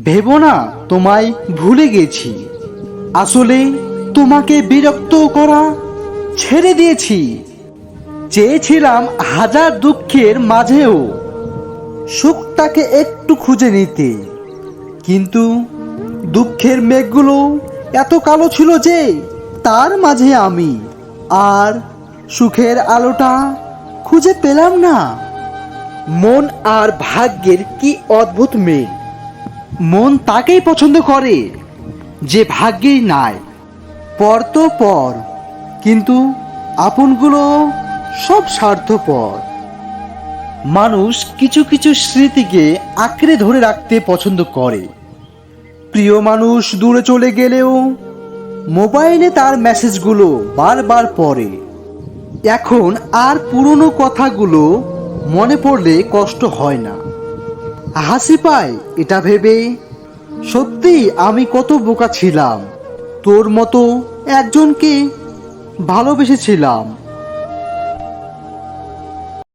ভেবো না তোমায় ভুলে গেছি, আসলে তোমাকে বিরক্ত করা ছেড়ে দিয়েছি। চেয়েছিলাম হাজার দুঃখের মাঝেও সুখটাকে একটু খুঁজে নিতে, কিন্তু দুঃখের মেঘগুলো এত কালো ছিল যে তার মাঝে আমি আর সুখের আলোটা খুঁজে পেলাম না। মন আর ভাগ্যের কি অদ্ভুত মেল। মন তাকেই পছন্দ করে যে ভাগ্যেই নাই। পর তো পর, কিন্তু আপনগুলো সব স্বার্থপর। মানুষ কিছু কিছু স্মৃতিকে আঁকড়ে ধরে রাখতে পছন্দ করে। প্রিয় মানুষ দূরে চলে গেলেও মোবাইলে তার মেসেজগুলো বারবার পড়ে। এখন আর পুরনো কথাগুলো মনে পড়লে কষ্ট হয় না, হাসি পায় এটা ভেবে সত্যি আমি কত বোকা ছিলাম। তোর মতো একজনকে ভালোবেসেছিলাম।